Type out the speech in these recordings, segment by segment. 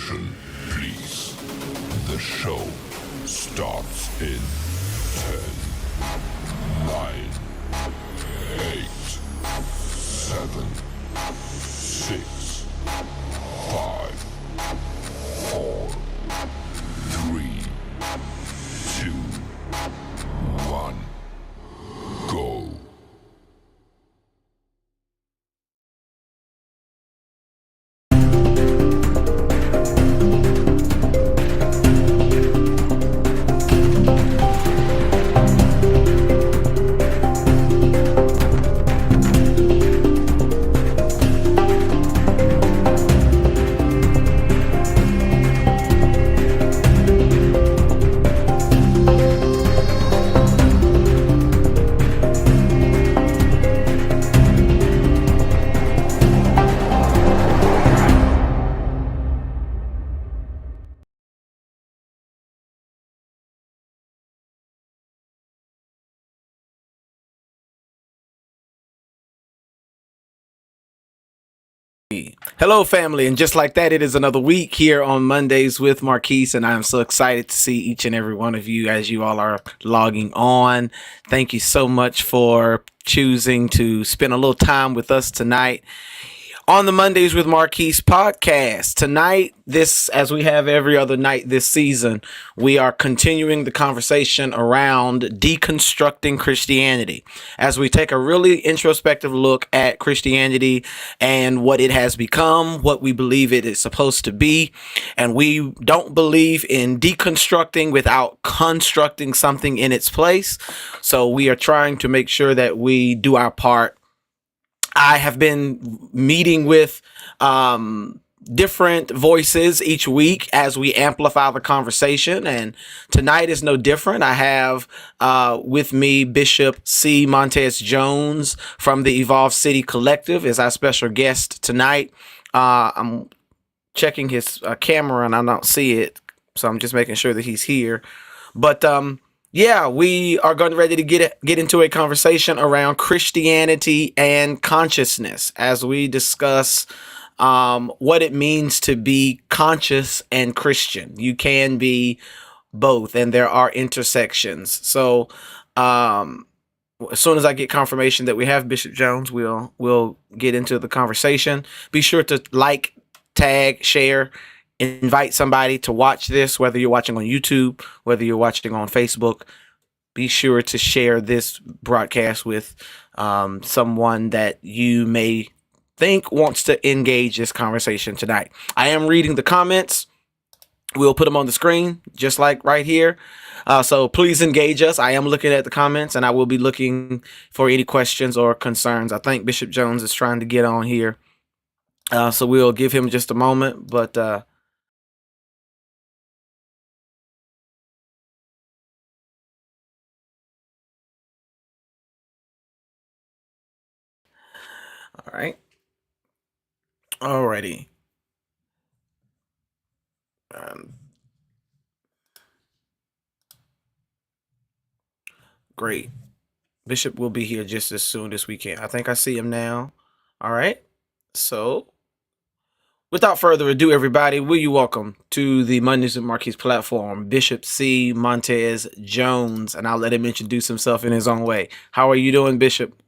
Attention, please. The show starts in 10, 9, 8, 7, 6, 5, 4, 3, 2, 1, go. Hello, family. And just like that, it is another week here on Mondays with Marquis. And I am so excited to see each and every one of you as you all are logging on. Thank you so much for choosing to spend a little time with us tonight on the Mondays with Marquis podcast. Tonight, this, as we have every other night this season, we are continuing the conversation around deconstructing Christianity as we take a really introspective look at Christianity and what it has become, what we believe it is supposed to be. And we don't believe in deconstructing without constructing something in its place. So we are trying to make sure that we do our part. I have been meeting with different voices each week as we amplify the conversation. And tonight is no different. I have with me Bishop C. Montez Jones from the Evolve City Collective as our special guest tonight. I'm checking his camera and I don't see it. So I'm just making sure that he's here. But yeah, we are going ready to get into a conversation around Christianity and consciousness as we discuss what it means to be conscious and Christian. You can be both, and there are intersections. So as soon as I get confirmation that we have Bishop Jones, we'll get into the conversation. Be sure to like, tag, share, invite somebody to watch this, whether you're watching on YouTube, whether you're watching on Facebook. Be sure to share this broadcast with someone that you may think wants to engage this conversation tonight. I am reading the comments. We'll put them on the screen, just like right here. So please engage us. I am looking at the comments, and I will be looking for any questions or concerns. I think Bishop Jones is trying to get on here. So we'll give him just a moment, but all right. Alrighty. Um, great. Bishop will be here just as soon as we can. I think I see him now. All right. So without further ado, everybody, will you welcome to the Mondays with Marquis platform, Bishop C. Montez Jones, and I'll let him introduce himself in his own way. How are you doing, Bishop?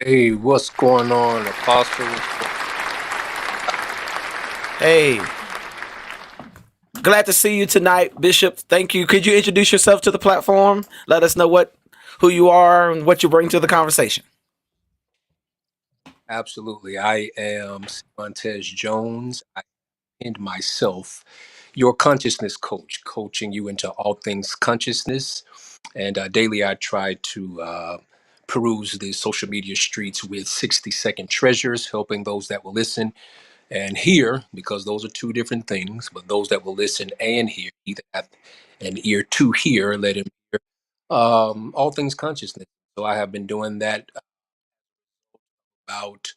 Hey, what's going on, Apostle? Hey, glad to see you tonight, Bishop. Thank you. Could you introduce yourself to the platform? Let us know who you are and what you bring to the conversation. Absolutely. I am Montez Jones. I and myself, your consciousness coach, coaching you into all things consciousness. And daily, I try to peruse the social media streets with 60-second treasures, helping those that will listen and hear, because those are two different things. But those that will listen and hear, either have an ear to hear, let him hear all things consciousness. So I have been doing that about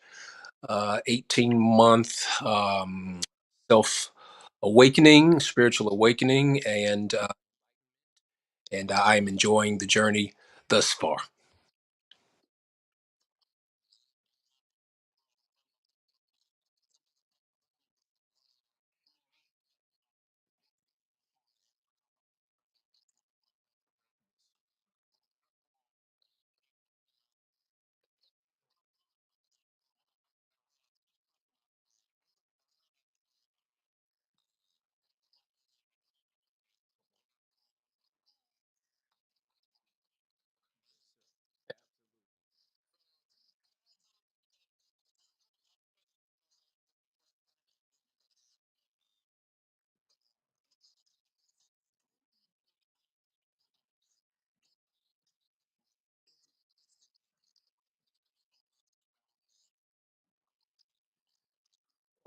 18-month self awakening, spiritual awakening, and I am enjoying the journey thus far.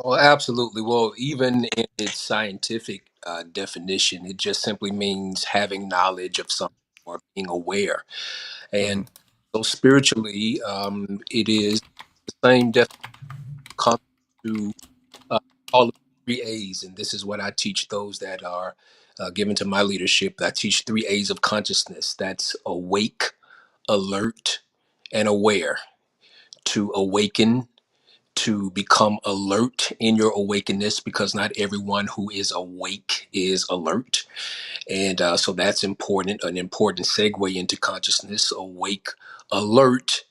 Oh, absolutely. Well, even in its scientific definition, it just simply means having knowledge of something or being aware. Hmm. And so spiritually, it is the same definition comes to all of the three A's. And this is what I teach those that are given to my leadership. I teach three A's of consciousness. That's awake, alert, and aware. To awaken, to become alert in your awakeness, because not everyone who is awake is alert. And so that's important, an important segue into consciousness: awake, alert.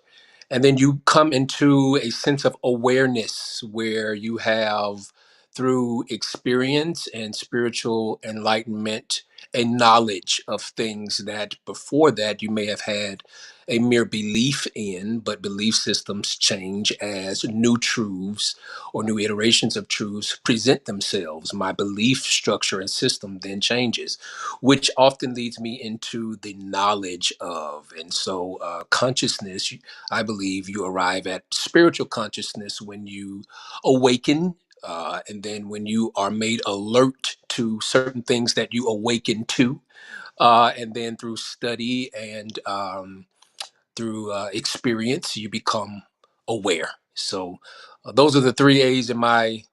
And then you come into a sense of awareness where you have, through experience and spiritual enlightenment, a knowledge of things that before that you may have had a mere belief in, but belief systems change as new truths or new iterations of truths present themselves. My belief structure and system then changes, which often leads me into the knowledge of. And so, consciousness, I believe you arrive at spiritual consciousness when you awaken. And then when you are made alert to certain things that you awaken to, and then through study and through experience, you become aware. So, those are the three A's in my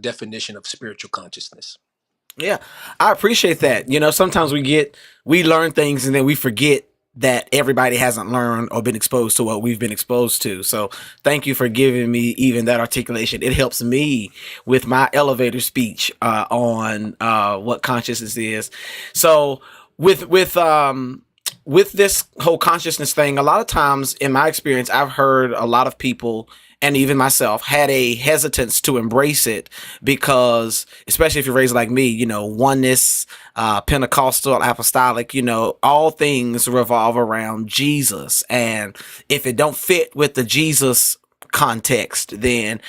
definition of spiritual consciousness. Yeah, I appreciate that. Sometimes we learn things and then we forget that everybody hasn't learned or been exposed to what we've been exposed to. So thank you for giving me even that articulation. It helps me with my elevator speech on what consciousness is. So with this whole consciousness thing, a lot of times in my experience, I've heard a lot of people and even myself had a hesitance to embrace it because, especially if you're raised like me, oneness, Pentecostal, apostolic, all things revolve around Jesus. And if it don't fit with the Jesus context, then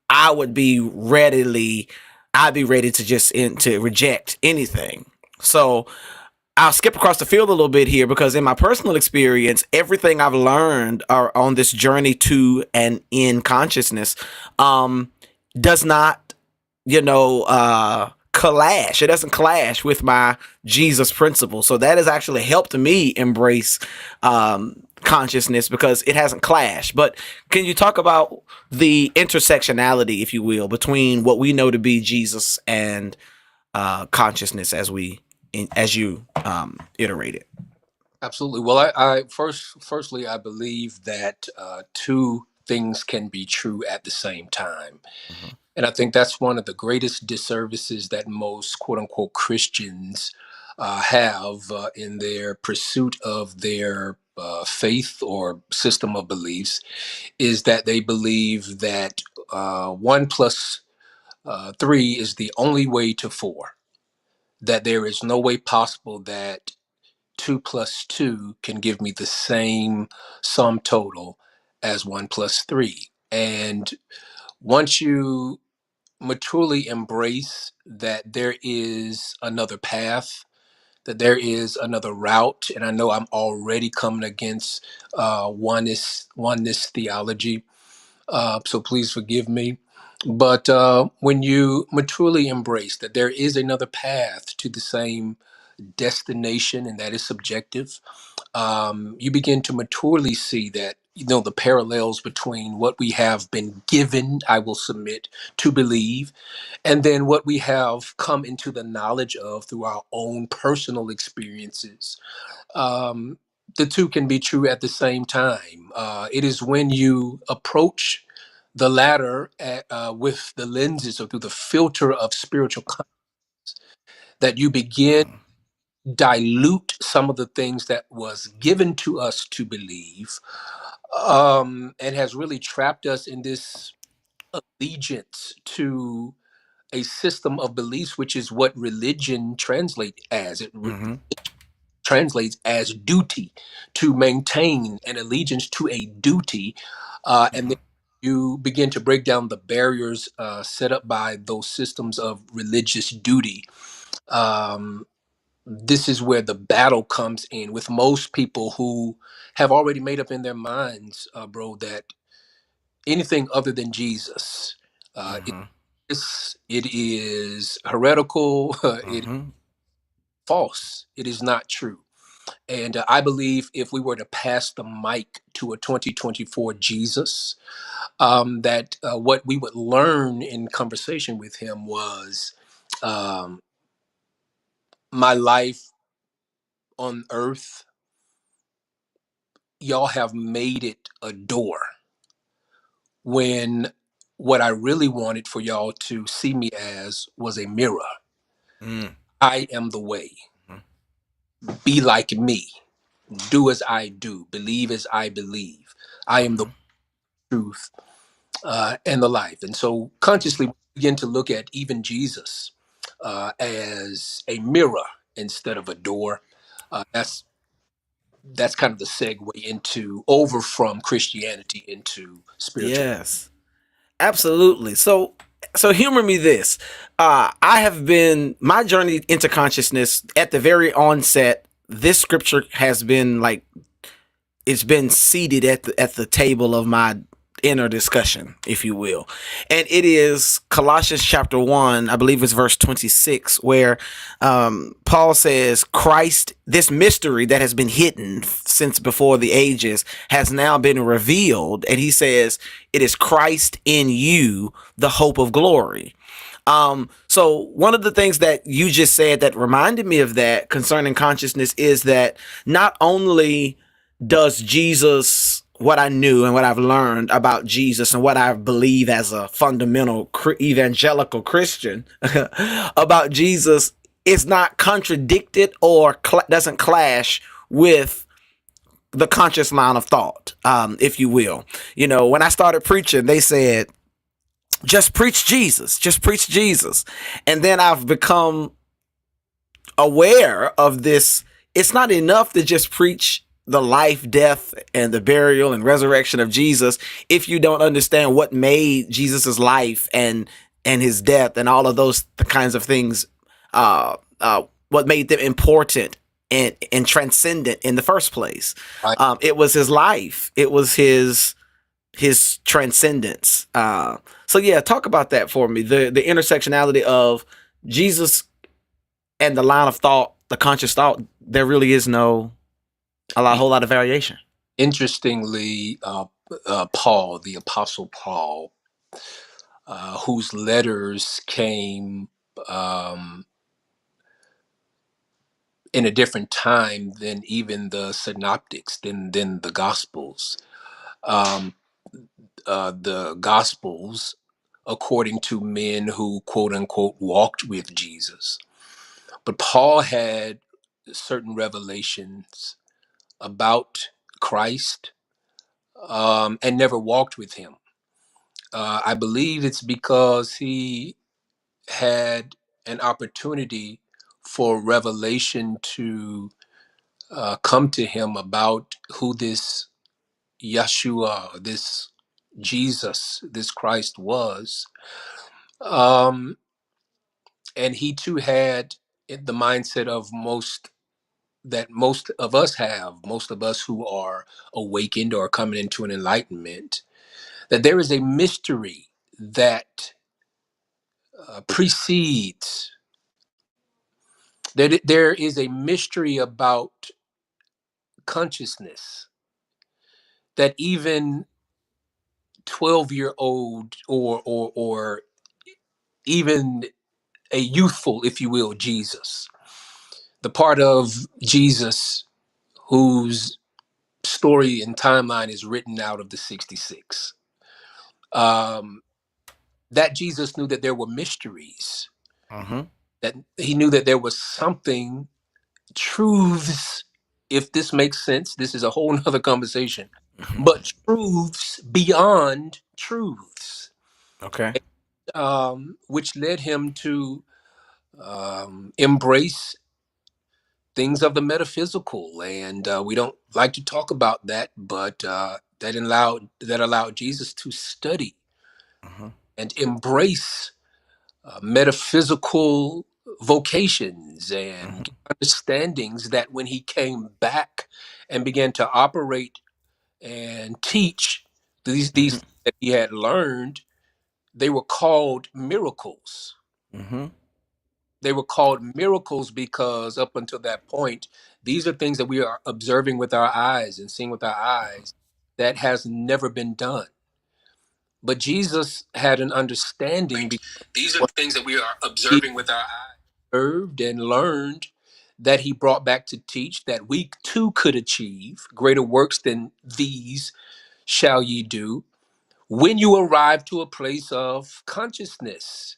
I would be I'd be ready to to reject anything. So I'll skip across the field a little bit here because in my personal experience, everything I've learned on this journey to and in consciousness um, does not, clash. It doesn't clash with my Jesus principle. So that has actually helped me embrace consciousness because it hasn't clashed. But can you talk about the intersectionality, if you will, between what we know to be Jesus and consciousness as you iterate it? Absolutely. Well, I firstly, I believe that two things can be true at the same time. Mhm. And I think that's one of the greatest disservices that most quote unquote Christians have in their pursuit of their faith or system of beliefs, is that they believe that one plus three is the only way to four, that there is no way possible that two plus two can give me the same sum total as one plus three. And once you maturely embrace that there is another path, that there is another route, and I know I'm already coming against oneness theology, so please forgive me. But when you maturely embrace that there is another path to the same destination, and that is subjective, you begin to maturely see that the parallels between what we have been given, I will submit, to believe, and then what we have come into the knowledge of through our own personal experiences. um, the two can be true at the same time. It is when you approach the latter with the lenses or through the filter of spiritual that you begin Mhm. dilute some of the things that was given to us to believe, and has really trapped us in this allegiance to a system of beliefs, which is what religion translates as. Mhm. Translates as duty, to maintain an allegiance to a duty, and then Mhm. you begin to break down the barriers set up by those systems of religious duty. Um, this is where the battle comes in with most people who have already made up in their minds, bro, that anything other than Jesus is Mhm. it is heretical. It is Mm-hmm. false. It is not true. And I believe if we were to pass the mic to a 2024 Jesus, that what we would learn in conversation with him was um, my life on earth, y'all have made it a door when what I really wanted for y'all to see me as was a mirror. Mm-hmm. I am the way. Be like me. Do as I do. Believe as I believe. I am the Mm-hmm. truth and the life. And so consciously we begin to look at even Jesus as a mirror instead of a door. That's kind of the segue into over from Christianity into spiritual. Yes. Absolutely. So humor me this. I have been my journey into consciousness at the very onset. This scripture has been like it's been seated at the table of my inner discussion, if you will. And it is Colossians chapter 1, I believe it's verse 26, where Paul says, Christ, this mystery that has been hidden since before the ages, has now been revealed. And he says, it is Christ in you, the hope of glory. So one of the things that you just said that reminded me of that concerning consciousness is that not only does Jesus, what I knew and what I've learned about Jesus and what I believe as a fundamental evangelical Christian about Jesus is not contradicted or doesn't clash with the conscious line of thought, if you will. You know, when I started preaching, they said, just preach Jesus, just preach Jesus. And then I've become aware of this. It's not enough to just preach the life, death, and the burial and resurrection of Jesus if you don't understand what made Jesus's life and his death and all of those kinds of things, what made them important and transcendent in the first place. Right? It was his life. It was his transcendence. So yeah, talk about that for me. The intersectionality of Jesus and the line of thought, the conscious thought. There really is whole lot of variation. Interestingly, Paul, the Apostle Paul, whose letters came um, in a different time than even the synoptics, than the Gospels. Um, the Gospels, according to men who quote unquote walked with Jesus. But Paul had certain revelations about Christ and never walked with him. I believe it's because he had an opportunity for revelation to come to him about who this Yeshua, this Jesus, this Christ was. Um, and he too had the mindset of most of us have, most of us who are awakened or coming into an enlightenment, that there is a mystery that precedes, that there is a mystery about consciousness that even 12-year-old or even a youthful, if you will, Jesus, the part of Jesus whose story and timeline is written out of the 66. That Jesus knew that there were mysteries, Mm-hmm. that he knew that there was something, truths, if this makes sense, this is a whole nother conversation, but truths beyond truths, Okay. which led him to embrace things of the metaphysical. And we don't like to talk about that, but that allowed Jesus to study Mm-hmm. and embrace metaphysical vocations and Mm-hmm. understandings that when he came back and began to operate and teach these Mm-hmm. things that he had learned, They were called miracles. Mm-hmm. They were called miracles because up until that point, these are things that we are observing with our eyes and seeing with our eyes that has never been done. But Jesus had an understanding Right. because These are what things that we are he observing with our eyes. observed and learned that he brought back to teach that we too could achieve greater works than these shall ye do when you arrive to a place of consciousness,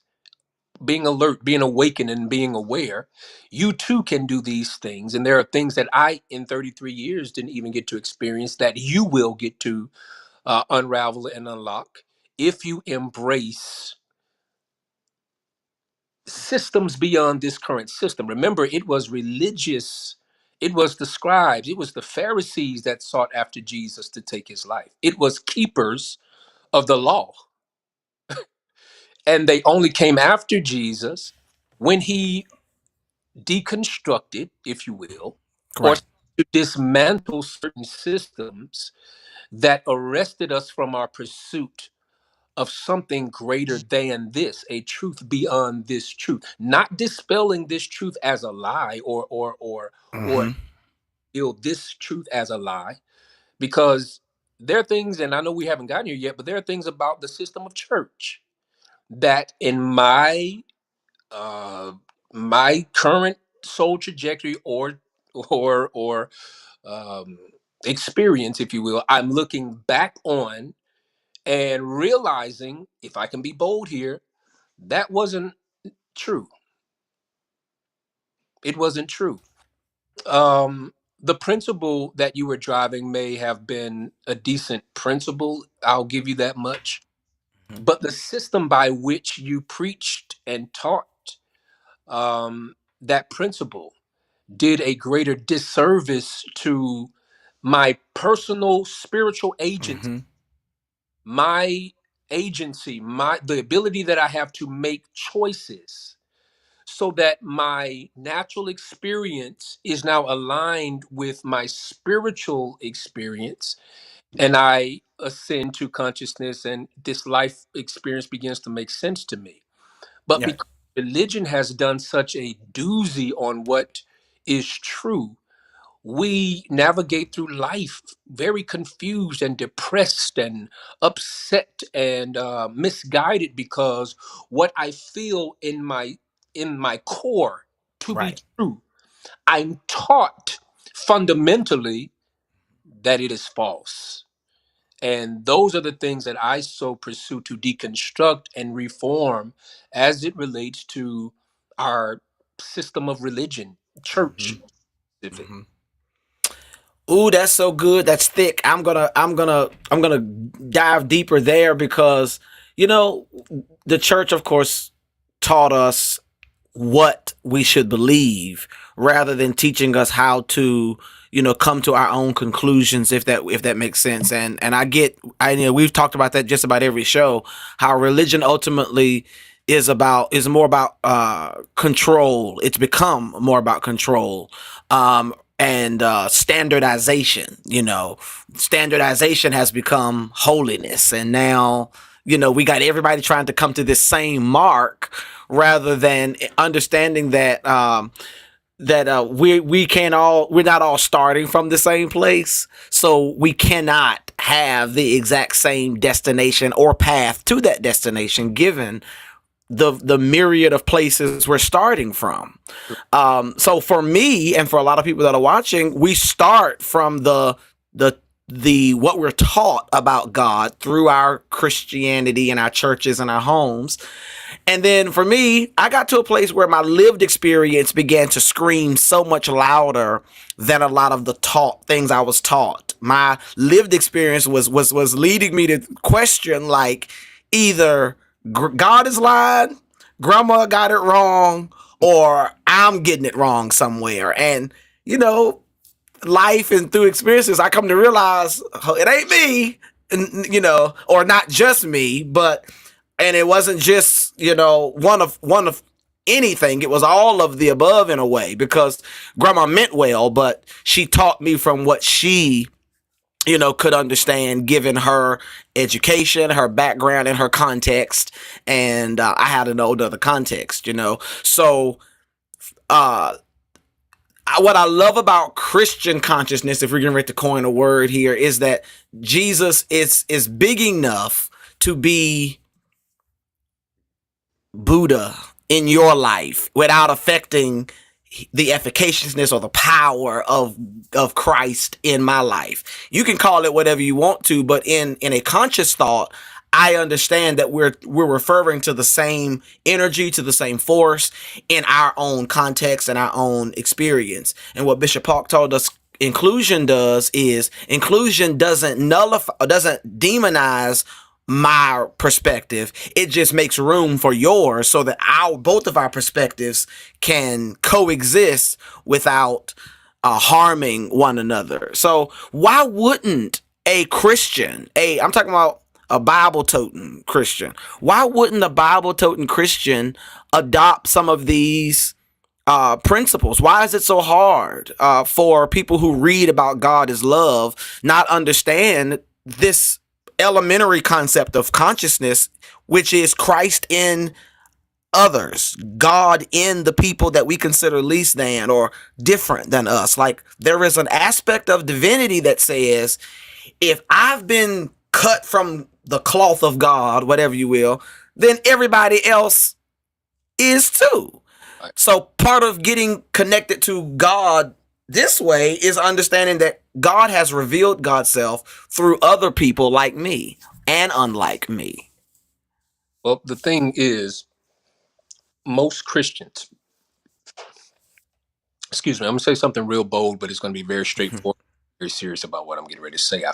being alert, being awakened, and being aware. You too can do these things. And there are things that I, in 33 years, didn't even get to experience that you will get to unravel and unlock if you embrace systems beyond this current system. Remember, it was religious, it was the scribes, it was the Pharisees that sought after Jesus to take his life. It was keepers of the law. And they only came after Jesus when he deconstructed, if you will, or Right. to dismantle certain systems that arrested us from our pursuit of something greater than this, a truth beyond this truth, not dispelling this truth as a lie or Mm-hmm. build this truth as a lie, because there are things, and I know we haven't gotten here yet, but there are things about the system of church that in uh my current soul trajectory or um experience, if you will, I'm looking back on and realizing, if I can be bold here, that wasn't true. It wasn't true. The principle that you were driving may have been a decent principle. I'll give you that much. But the system by which you preached and taught that principle did a greater disservice to my personal spiritual agency, Mm-hmm. my agency, my the ability that I have to make choices so that my natural experience is now aligned with my spiritual experience, and I ascend to consciousness and this life experience begins to make sense to me. But Yeah. because religion has done such a doozy on what is true, we navigate through life very confused and depressed and upset and misguided, because what I feel in my core to be Right. true, I'm taught fundamentally that it is false. And those are the things that I so pursue to deconstruct and reform as it relates to our system of religion, church specific. Mm-hmm. Ooh, that's so good. That's thick. I'm gonna dive deeper there because you know the church, of course, taught us what we should believe rather than teaching us how to come to our own conclusions, if that makes sense. And we've talked about that just about every show, how religion ultimately is more about control. It's become more about control, and standardization. Standardization has become holiness, and now we got everybody trying to come to this same mark rather than understanding that we're not all starting from the same place, so we cannot have the exact same destination or path to that destination given the myriad of places we're starting from. So for me and for a lot of people that are watching, we start from the what we're taught about God through our Christianity and our churches and our homes. And then for me, I got to a place where my lived experience began to scream so much louder than a lot of the taught things I was taught. My lived experience was leading me to question, like, either God is lying, grandma got it wrong, or I'm getting it wrong somewhere. And life and through experiences, I come to realize it ain't me, or not just me, and it wasn't just one of anything. It was all of the above in a way, because grandma meant well, but she taught me from what she could understand given her education, her background, and her context. And I had to know the context. So, what I love about Christian consciousness, if we're getting ready to coin a word here, is that Jesus is big enough to be Buddha in your life without affecting the efficaciousness or the power of Christ in my life. You can call it whatever you want to, but in a conscious thought, I understand that we're referring to the same energy, to the same force in our own context and our own experience. And what Bishop Park told us inclusion does is inclusion doesn't nullify, doesn't demonize my perspective. It just makes room for yours so that both of our perspectives can coexist without harming one another. So why wouldn't a Christian, I'm talking about a Bible toting Christian, why wouldn't a Bible toting Christian adopt some of these principles? Why is it so hard for people who read about God as love not understand this elementary concept of consciousness, which is Christ in others, God in the people that we consider least than or different than us? Like, there is an aspect of divinity that says, if I've been cut from the cloth of God, whatever you will, then everybody else is too. So part of getting connected to God this way is understanding that God has revealed God's self through other people like me and unlike me. Well, the thing is, most Christians, excuse me, I'm going to say something real bold, but it's going to be very straightforward, very serious about what I'm getting ready to say. I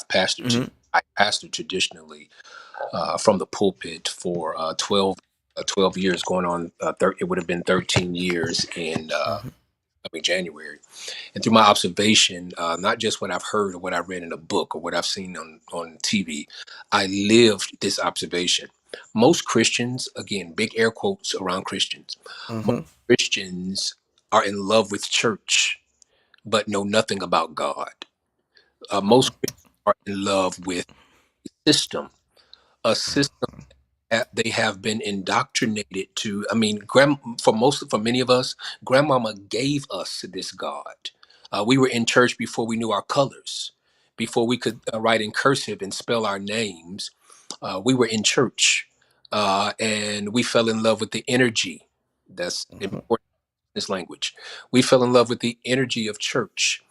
pastored traditionally from the pulpit for 12 years, going on, it would have been 13 years in January. And through my observation, not just what I've heard or what I've read in a book or what I've seen on TV, I lived this observation. Most Christians, again, big air quotes around Christians, most Christians are in love with church, but know nothing about God. Most Christians are in love with system, a system that they have been indoctrinated to. I mean, for many of us, grandmama gave us this God. We were in church before we knew our colors, before we could write in cursive and spell our names. We were in church, and we fell in love with the energy. That's important in this language. We fell in love with the energy of church.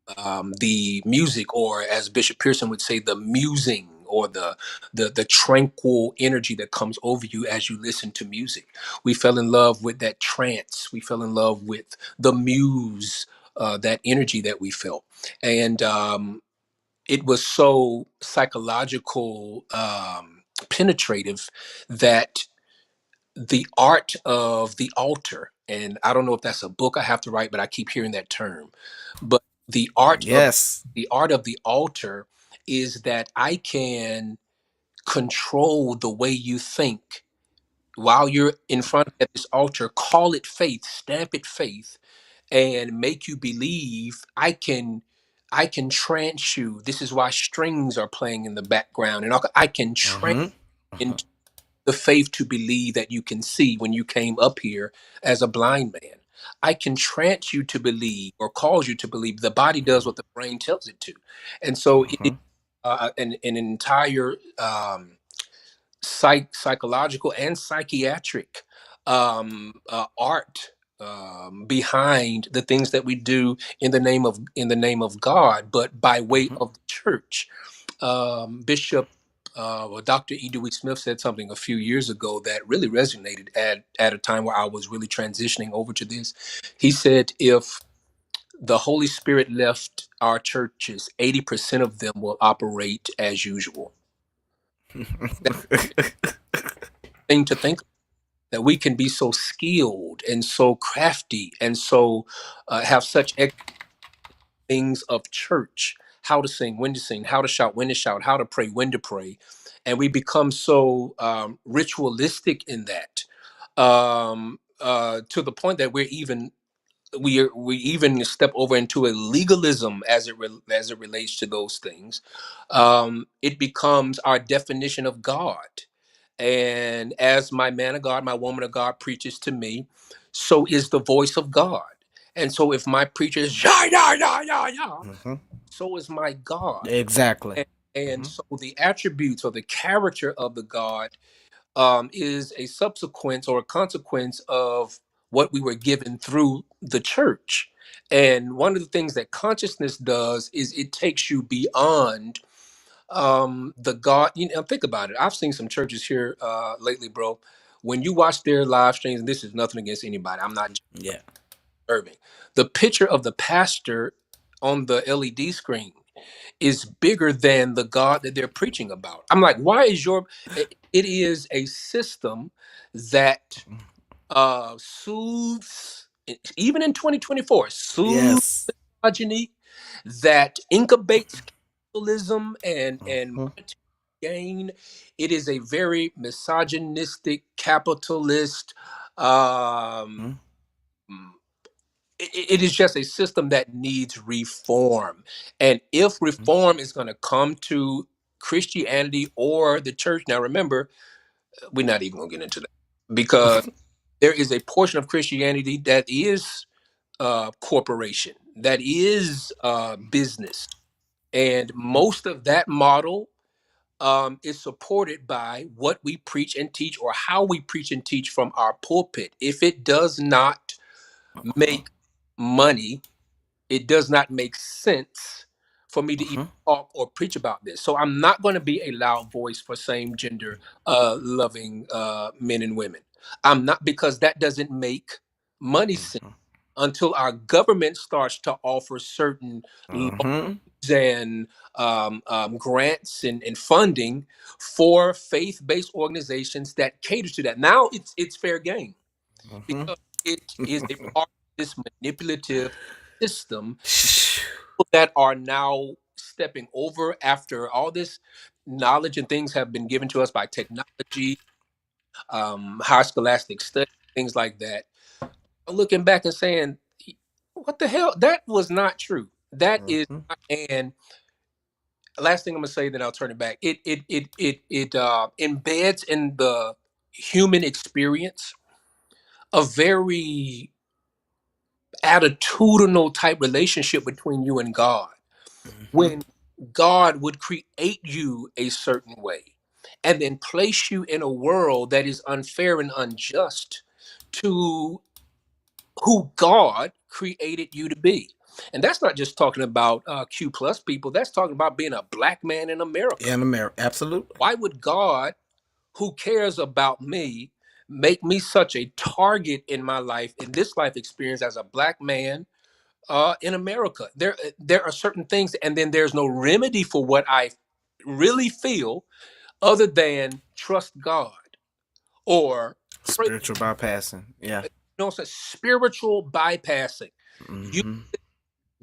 The music, or as Bishop Pearson would say, the musing, or the tranquil energy that comes over you as you listen to music. We fell in love with that trance. We fell in love with the muse, that energy that we felt, and it was so psychological, penetrative, that the art of the altar, and I don't know if that's a book I have to write, but I keep hearing that term. But the art of Yes. the altar is that I can control the way you think while you're in front of this altar, call it faith, stamp it faith, and make you believe. I can trance you. This is why strings are playing in the background, and I can trance into the faith to believe that you can see when you came up here as a blind man. I can trance you to believe, or cause you to believe. The body does what the brain tells it to. And so it is an entire psychological and psychiatric art behind the things that we do in the name of God, but by way of the church. Bishop Dr. E. Dewey Smith said something a few years ago that really resonated at a time where I was really transitioning over to this. He said, if the Holy Spirit left our churches, 80% of them will operate as usual. That thing to think, that we can be so skilled and so crafty and so have such things of church, how to sing, when to sing, how to shout, when to shout, how to pray, when to pray. And we become so ritualistic in that, to the point that we're even we even step over into a legalism as it relates to those things. It becomes our definition of God. And as my man of God, my woman of God preaches to me, so is the voice of God. And so if my preacher is ya ya ya ya ya, Mm-hmm. so is my God. Exactly. And Mm-hmm. so the attributes or the character of the God is a subsequence or a consequence of what we were given through the church. And one of the things that consciousness does is it takes you beyond the God. You know, think about it. I've seen some churches here lately, bro. When you watch their live streams, and this is nothing against anybody, I'm not Yeah. disturbing. The picture of the pastor on the LED screen is bigger than the God that they're preaching about. I'm like, why is your it is a system that soothes, even in 2024, soothes Yes. misogyny, that incubates capitalism and Mm-hmm. monetary gain. It is a very misogynistic capitalist um it is just a system that needs reform. And if reform is going to come to Christianity or the church, now remember, we're not even going to get into that because there is a portion of Christianity that is corporation, that is business. And most of that model is supported by what we preach and teach or how we preach and teach from our pulpit. If it does not Mm-hmm. make money, it does not make sense for me to even Mm-hmm. talk or preach about this. So I'm not going to be a loud voice for same gender loving men and women. I'm not, because that doesn't make money sense until our government starts to offer certain loans Mm-hmm. and grants and funding for faith-based organizations that cater to that. Now it's fair game Mm-hmm. because it is a part of this manipulative system Mm-hmm. that are now stepping over after all this knowledge and things have been given to us by technology, higher scholastic study, things like that. Looking back and saying, what the hell? That was not true. That is not, and last thing I'm gonna say, then I'll turn it back. It embeds in the human experience a very attitudinal type relationship between you and God. Mm-hmm. When God would create you a certain way and then place you in a world that is unfair and unjust to who God created you to be. And that's not just talking about Q plus people, that's talking about being a black man in America. In America, absolutely. Why would God, who cares about me, make me such a target in my life, in this life experience as a black man in America? There are certain things, and then there's no remedy for what I really feel other than trust God or pray. Spiritual bypassing. Yeah. You know, it's a spiritual bypassing. You, Mm-hmm.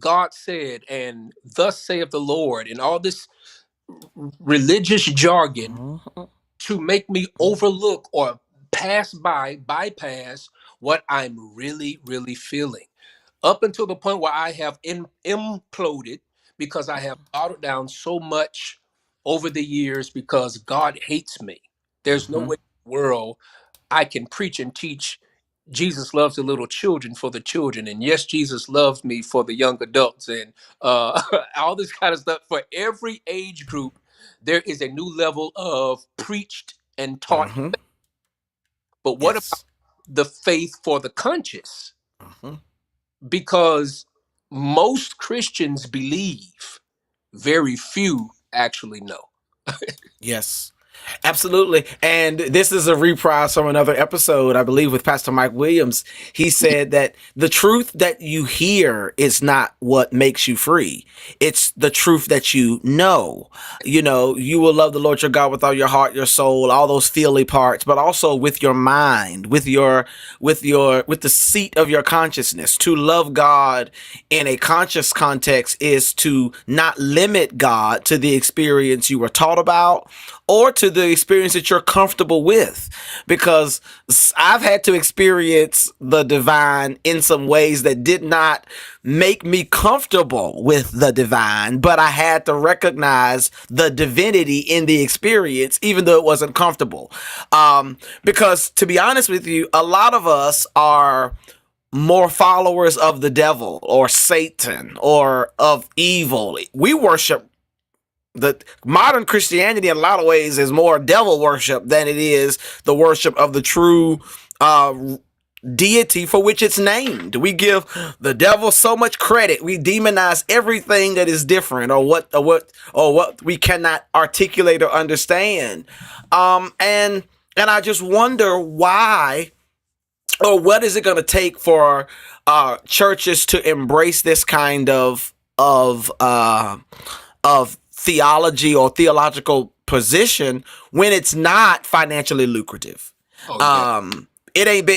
God said, and thus saith the Lord, and all this religious jargon Mm-hmm. to make me overlook or bypass what I'm really, really feeling. Up until the point where I have imploded because I have bottled down so much over the years because God hates me. There's no Mm-hmm. way in the world I can preach and teach Jesus loves the little children for the children, and yes, Jesus loves me for the young adults, and all this kind of stuff for every age group. There is a new level of preached and taught. Mm-hmm. But what about Yes. the faith for the conscious? Mm-hmm. Because most Christians believe, very few actually know. Yes. Absolutely. And this is a reprise from another episode, I believe, with Pastor Mike Williams. He said that the truth that you hear is not what makes you free. It's the truth that you know. You know, you will love the Lord your God with all your heart, your soul, all those feely parts, but also with your mind, with the seat of your consciousness. To love God in a conscious context is to not limit God to the experience you were taught about or to the experience that you're comfortable with. Because I've had to experience the divine in some ways that did not make me comfortable with the divine, but I had to recognize the divinity in the experience, even though it wasn't comfortable. Because to be honest with you, a lot of us are more followers of the devil or Satan or of evil. We worship the modern Christianity in a lot of ways is more devil worship than it is the worship of the true deity for which it's named. We give the devil so much credit. We demonize everything that is different or what we cannot articulate or understand. And I just wonder why, or what is it going to take for churches to embrace this kind of theology or theological position when it's not financially lucrative. Oh, yeah.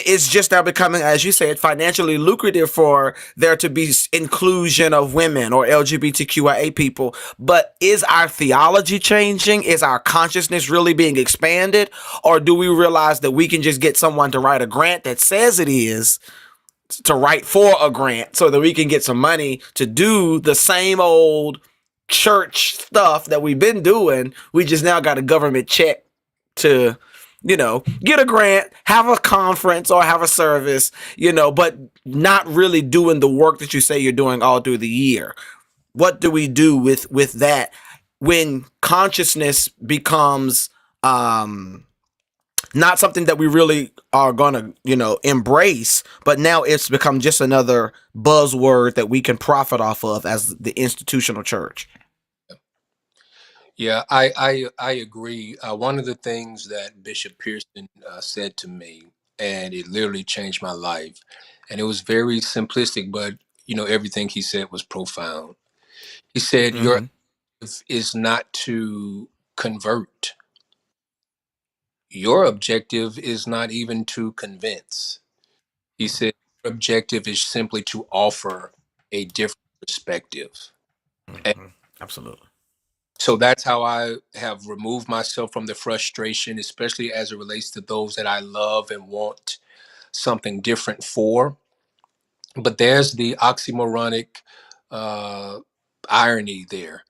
It's just now becoming, as you said, financially lucrative for there to be inclusion of women or LGBTQIA people. But is our theology changing? Is our consciousness really being expanded? Or do we realize that we can just get someone to write a grant that says it is, to write for a grant so that we can get some money to do the same old church stuff that we've been doing? We just now got a government check to, get a grant, have a conference or have a service, but not really doing the work that you say you're doing all through the year. What do we do with that when consciousness becomes not something that we really are gonna, embrace, but now it's become just another buzzword that we can profit off of as the institutional church? Yeah, I agree. One of the things that Bishop Hairston said to me, and it literally changed my life, and it was very simplistic, but everything he said was profound. He said, "Your Mm-hmm. objective is not to convert. Your objective is not even to convince." He said, "Your objective is simply to offer a different perspective." Mm-hmm. Absolutely. So that's how I have removed myself from the frustration, especially as it relates to those that I love and want something different for. But there's the oxymoronic uh, irony there,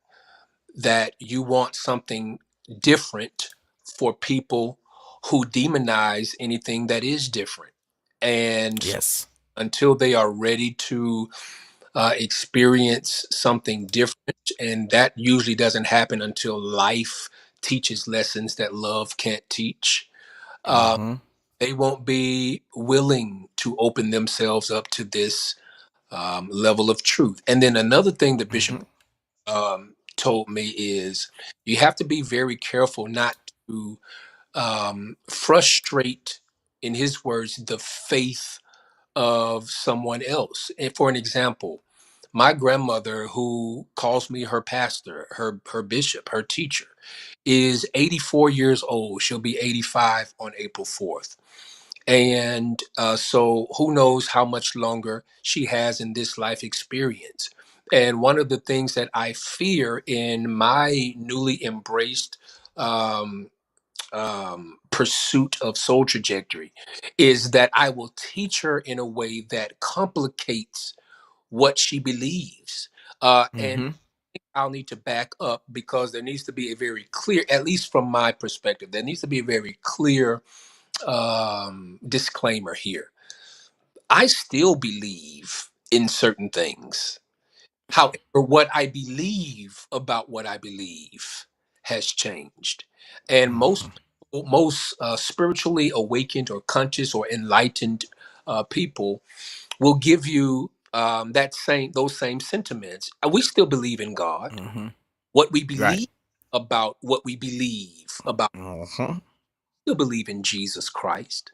that you want something different for people who demonize anything that is different. And so Yes. until they are ready to experience something different, and that usually doesn't happen until life teaches lessons that love can't teach. Uh, Mm-hmm. they won't be willing to open themselves up to this level of truth. And then another thing that Mm-hmm. Bishop told me is you have to be very careful not to frustrate, in his words, the faith of someone else. And for an example, my grandmother, who calls me her pastor, her bishop, her teacher, is 84 years old. She'll be 85 on April 4th. And so who knows how much longer she has in this life experience. And one of the things that I fear in my newly embraced um, pursuit of soul trajectory is that I will teach her in a way that complicates what she believes. And Mm-hmm. I'll need to back up, because there needs to be a very clear, at least from my perspective, there needs to be a very clear disclaimer here. I still believe in certain things. However, what I believe about what I believe has changed. And Mm-hmm. most spiritually awakened or conscious or enlightened people will give you those same sentiments. We still believe in God. Mm-hmm. What we Right. believe about what we believe about, Mm-hmm. still believe in Jesus Christ.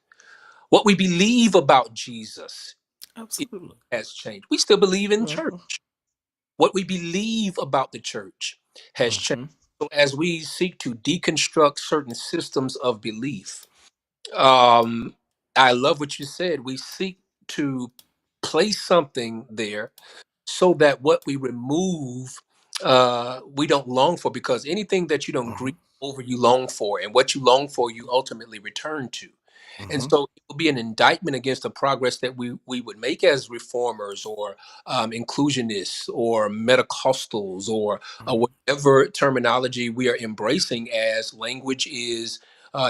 What we believe about Jesus, it Absolutely. has changed. We still believe in church. Mm-hmm. What we believe about the church has changed. Mm-hmm. So as we seek to deconstruct certain systems of belief, um, I love what you said. We seek to place something there so that what we remove, we don't long for, because anything that you don't grieve over you long for, and what you long for, you ultimately return to. And Mm-hmm. so it will be an indictment against the progress that we would make as reformers or inclusionists or Metacostals or whatever terminology we are embracing as language is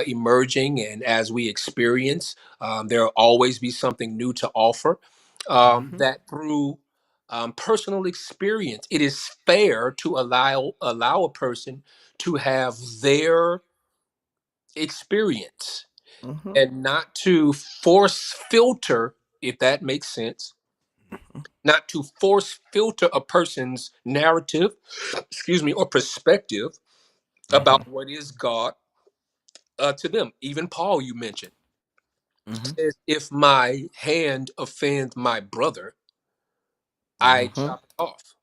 emerging and as we experience. There will always be something new to offer. Mm-hmm. That through personal experience, it is fair to allow a person to have their experience Mm-hmm. and not to force filter, if that makes sense, not to force filter a person's narrative, excuse me, or perspective Mm-hmm. about what is God to them. Even Paul, you mentioned, Mm-hmm. says, if my hand offend my brother, I Mm-hmm. chop it off.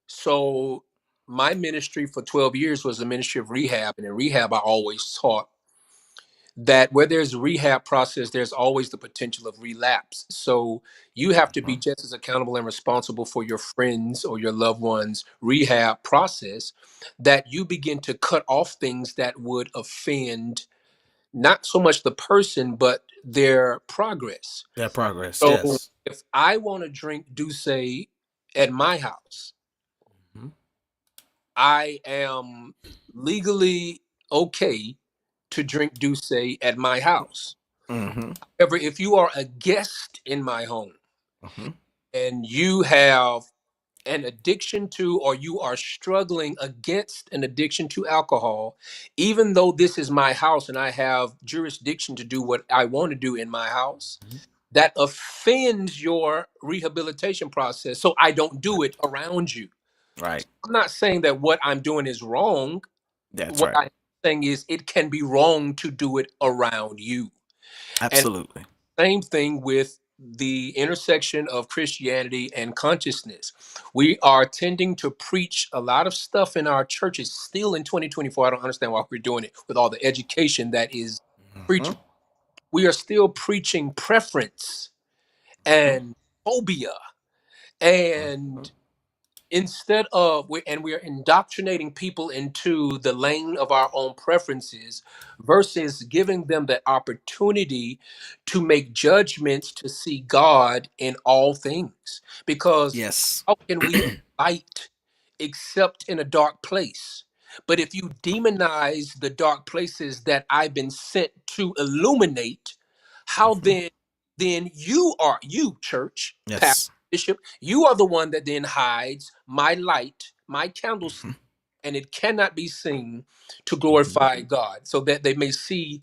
So my ministry for 12 years was a ministry of rehab. And in rehab, I always taught that where there's a rehab process, there's always the potential of relapse. So you have to be just as accountable and responsible for your friends or your loved ones' rehab process, that you begin to cut off things that would offend not so much the person, but their progress. That progress, So yes. if I want to drink Douce at my house, Mm-hmm. I am legally okay to drink Douce at my house. Mm-hmm. However, if you are a guest in my home Mm-hmm. and you have an addiction to, or you are struggling against an addiction to alcohol, even though this is my house and I have jurisdiction to do what I want to do in my house, that offends your rehabilitation process. So I don't do it around you. Right. I'm not saying that what I'm doing is wrong. That's What right. I'm saying is it can be wrong to do it around you. And Absolutely. same thing with the intersection of Christianity and consciousness. We are tending to preach a lot of stuff in our churches still in 2024. I don't understand why we're doing it with all the education that is Mm-hmm. preached. We are still preaching preference and phobia Mm-hmm. and instead of we are indoctrinating people into the lane of our own preferences versus giving them the opportunity to make judgments to see God in all things, because Yes. how can we light except in a dark place? But if you demonize the dark places that I've been sent to illuminate, how Mm-hmm. then you church pastor, Yes. bishop, you are the one that then hides my light, my candlestick, and it cannot be seen to Mm-hmm. glorify God, so that they may see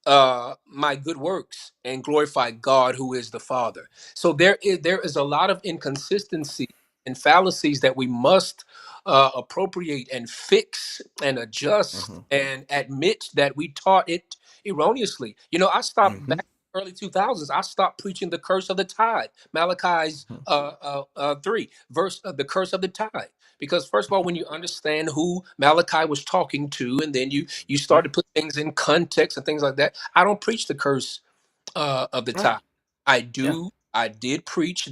my good works and glorify God who is the Father. So there is a lot of inconsistency and fallacies that we must appropriate and fix and adjust Mm-hmm. and admit that we taught it erroneously. I stopped Mm-hmm. back in the early 2000s. I stopped preaching the curse of the tide, Malachi's 3 verse, the curse of the tide. Because first of all, when you understand who Malachi was talking to, and then you start to put things in context and things like that. I don't preach the curse of the Right. tide. I Yeah. do. I did preach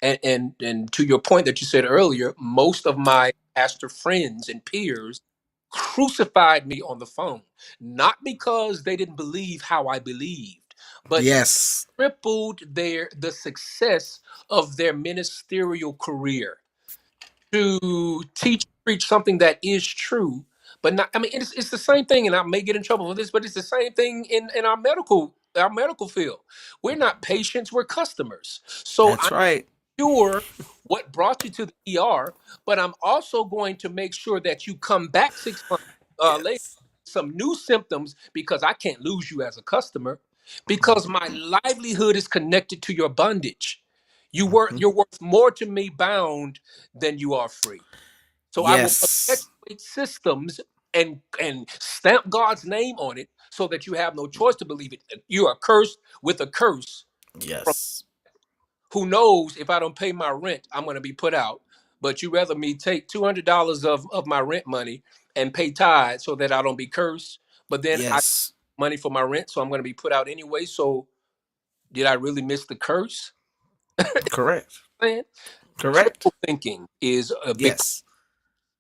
and to your point that you said earlier, most of my pastor friends and peers crucified me on the phone, not because they didn't believe how I believed, but Yes. crippled the success of their ministerial career to teach preach something that is true, but not. I mean, it's the same thing, and I may get in trouble for this, but it's the same thing in our medical field. We're not patients, we're customers. So That's I'm right. sure what brought you to the ER, but I'm also going to make sure that you come back 6 months later Yes. with some new symptoms, because I can't lose you as a customer, because my livelihood is connected to your bondage. Mm-hmm. You're worth more to me bound than you are free. So I will Yes. perpetuate systems and stamp God's name on it so that you have no choice to believe it. You are cursed with a curse. From Yes. who knows, if I don't pay my rent, I'm going to be put out. But you rather me take $200 of my rent money and pay tithe so that I don't be cursed. But then I Yes. money for my rent, so I'm going to be put out anyway. So did I really miss the curse? Correct. Man, Correct. critical thinking is a big. Yes.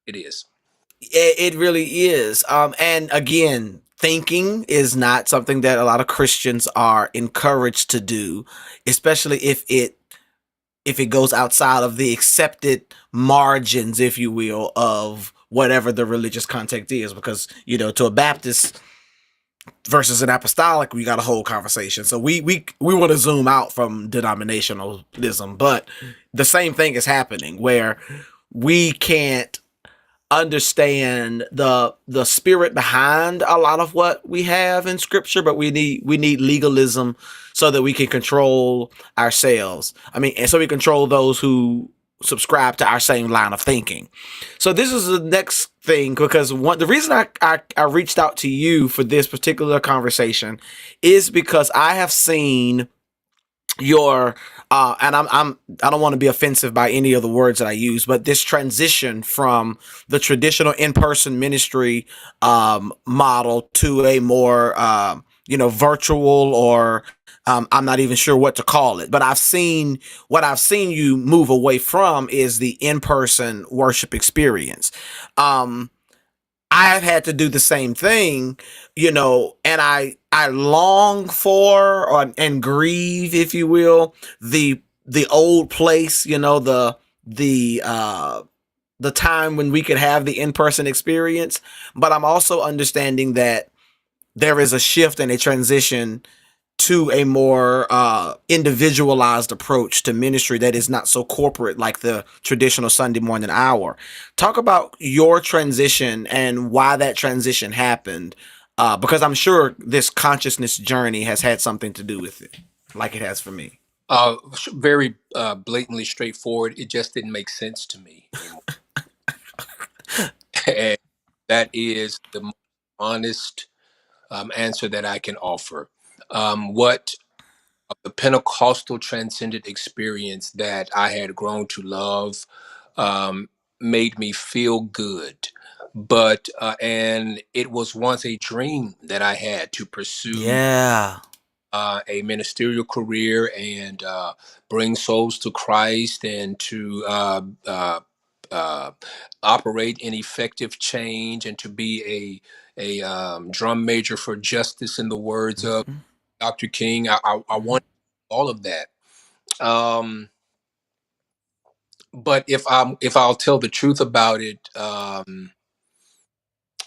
It is. It really is. And again, thinking is not something that a lot of Christians are encouraged to do, especially if it goes outside of the accepted margins, if you will, of whatever the religious context is. Because to a Baptist versus an apostolic, we got a whole conversation. So we want to zoom out from denominationalism, but the same thing is happening where we can't understand the spirit behind a lot of what we have in scripture, but we need legalism so that we can control ourselves. I mean, and so we control those who subscribe to our same line of thinking. So this is the next thing, because the reason I reached out to you for this particular conversation is because I have seen your and I don't want to be offensive by any of the words that I use, but this transition from the traditional in-person ministry model to a more virtual, or I'm not even sure what to call it, but what I've seen you move away from is the in-person worship experience. I've had to do the same thing, and I long for, and grieve, if you will, the old place, the time when we could have the in-person experience. But I'm also understanding that there is a shift and a transition to a more individualized approach to ministry that is not so corporate like the traditional Sunday morning hour. Talk about your transition and why that transition happened, because I'm sure this consciousness journey has had something to do with it, like it has for me. Very blatantly straightforward. It just didn't make sense to me anymore. And that is the most honest answer that I can offer. What the Pentecostal transcendent experience that I had grown to love um, made me feel good. But, and it was once a dream that I had to pursue Yeah. a ministerial career and bring souls to Christ and to uh, operate in effective change and to be a drum major for justice, in the words of Mhm. Dr. King. I Mhm. want all of that. Um, but if I'll tell the truth about it,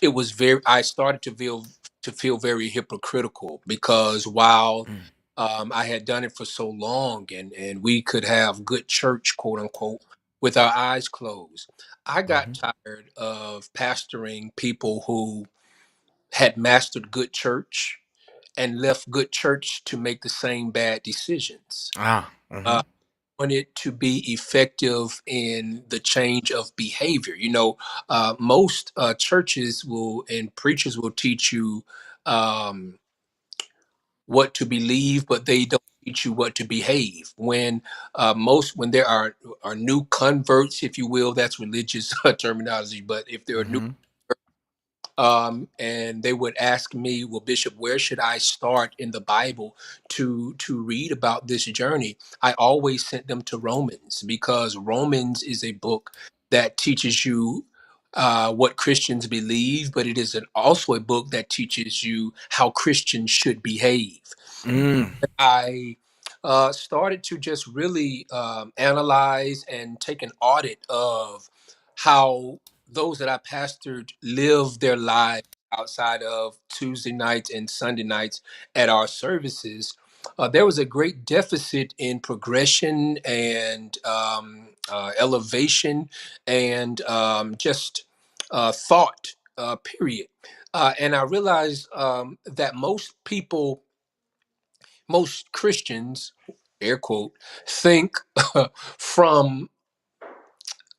it was very. I started to feel very hypocritical, because while Mm. I had done it for so long, and we could have good church, quote unquote, with our eyes closed, I got Mhm. tired of pastoring people who had mastered good church and left good church to make the same bad decisions. Ah. Uh, Mhm. wanted to be effective in the change of behavior. Most churches will and preachers will teach you um, what to believe, but they don't teach you what to behave. When there are new converts, if you will, that's religious terminology. But if there are new, Mhm. and they would ask me, well, Bishop, where should I start in the Bible to read about this journey? I always sent them to Romans, because Romans is a book that teaches you what Christians believe, but it is also a book that teaches you how Christians should behave. Mm. I started to just really analyze and take an audit of how those that I pastored live their lives outside of Tuesday nights and Sunday nights at our services. There was a great deficit in progression and elevation and just thought, period. And I realized that most Christians, air quote, think from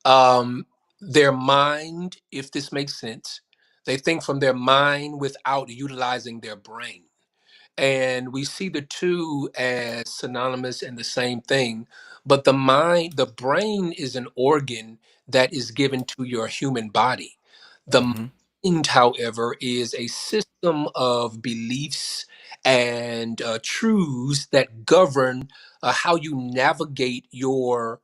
um, their mind, if this makes sense. They think from their mind without utilizing their brain. And we see the two as synonymous and the same thing. But the brain is an organ that is given to your human body. The Mhm. mind, however, is a system of beliefs and truths that govern how you navigate your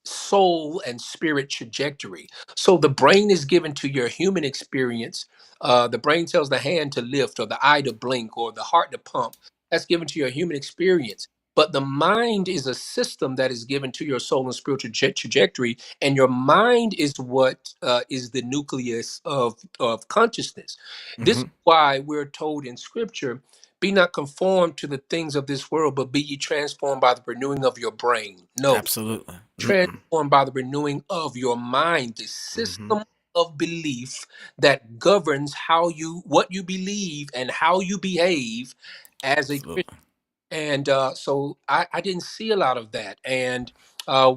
soul and spirit trajectory. So the brain is given to your human experience. The brain tells the hand to lift, or the eye to blink, or the heart to pump. That's given to your human experience. But the mind is a system that is given to your soul and spiritual trajectory, and your mind is what is the nucleus of consciousness. This is Mm-hmm. why we're told in Scripture, "Be not conformed to the things of this world, but be ye transformed by the renewing of your brain." No, Absolutely. Mm-mm. transformed by the renewing of your mind, the Mm-hmm. system of belief that governs what you believe and how you behave as a Christian. Absolutely. And so I didn't see a lot of that. And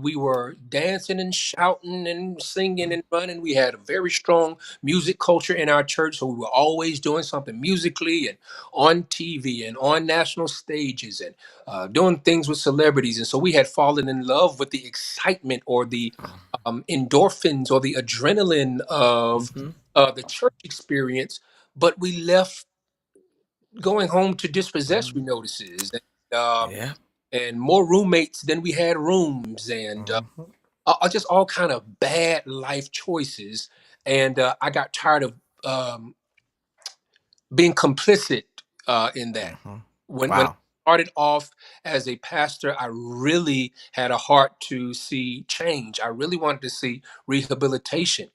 we were dancing and shouting and singing and running. We had a very strong music culture in our church. So we were always doing something musically and on TV and on national stages and doing things with celebrities. And so we had fallen in love with the excitement or the endorphins or the adrenaline of Mm-hmm. the church experience. But we left going home to dispossessory notices Yeah. and more roommates than we had rooms, and Mm-hmm. just all kind of bad life choices. And I got tired of um, being complicit in that. Mm-hmm. When I Wow. started off as a pastor, I really had a heart to see change. I really wanted to see rehabilitation.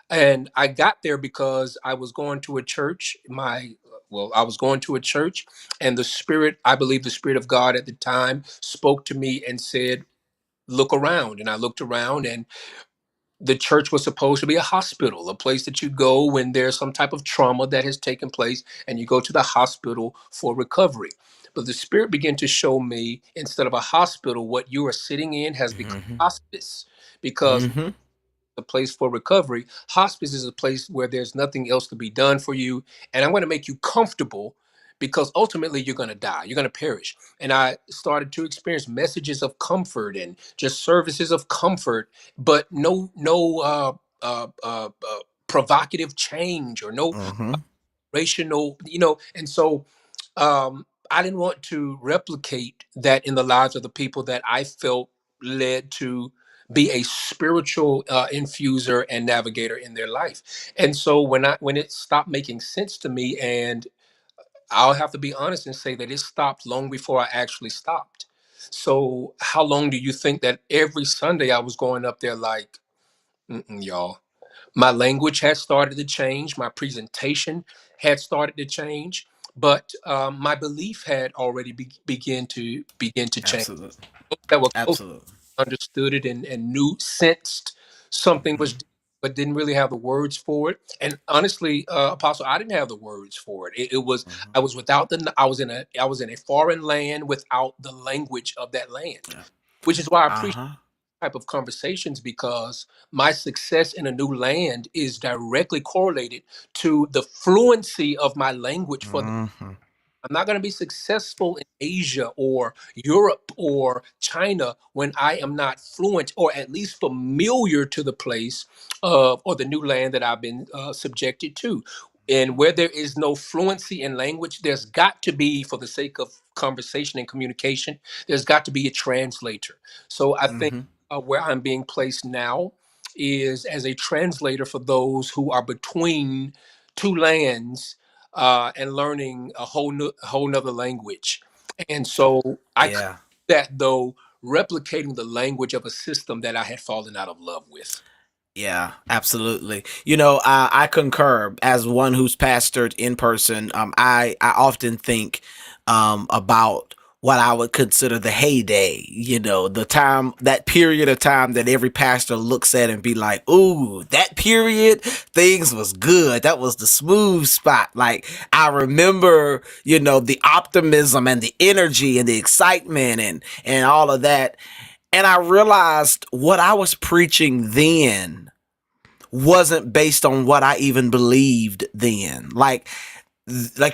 And I got there because I was going to a church. I was going to a church, and I believe the Spirit of God at the time spoke to me and said, "Look around." And I looked around, and the church was supposed to be a hospital, a place that you go when there's some type of trauma that has taken place, and you go to the hospital for recovery. But the Spirit began to show me, instead of a hospital, what you are sitting in has become Mm-hmm. hospice, because Mm-hmm. a place for recovery. Hospice is a place where there's nothing else to be done for you. And I'm going to make you comfortable, because ultimately you're going to die, you're going to perish. And I started to experience messages of comfort and just services of comfort, but no provocative change or no Mm-hmm. rational, and so I didn't want to replicate that in the lives of the people that I felt led to be a spiritual infuser and navigator in their life. And so when it stopped making sense to me, and I'll have to be honest and say that it stopped long before I actually stopped. So how long do you think that every Sunday I was going up there like, "Mm-mm, y'all"? My language had started to change. My presentation had started to change, but my belief had already begin to change. Absolutely. Those that were close Absolutely. understood it and knew, sensed something was, Mm-hmm. but didn't really have the words for it. And honestly, Apostle, I didn't have the words for it. It was Mm-hmm. I was without the I was in a foreign land without the language of that land, Yeah. which is why I appreciate Uh-huh. type of conversations, because my success in a new land is directly correlated to the fluency of my language for the. Mm-hmm. I'm not going to be successful in Asia or Europe or China when I am not fluent or at least familiar to the place or the new land that I've been subjected to. And where there is no fluency in language, there's got to be, for the sake of conversation and communication, there's got to be a translator. So I think Mm-hmm. where I'm being placed now is as a translator for those who are between two lands and learning a whole nother language. And so I could Yeah. do that, though, replicating the language of a system that I had fallen out of love with. Yeah, absolutely. I concur as one who's pastored in person. I often think about what I would consider the heyday, the time, that period of time that every pastor looks at and be like, ooh, that period, things was good. That was the smooth spot. Like, I remember, the optimism and the energy and the excitement and all of that. And I realized what I was preaching then wasn't based on what I even believed then. Like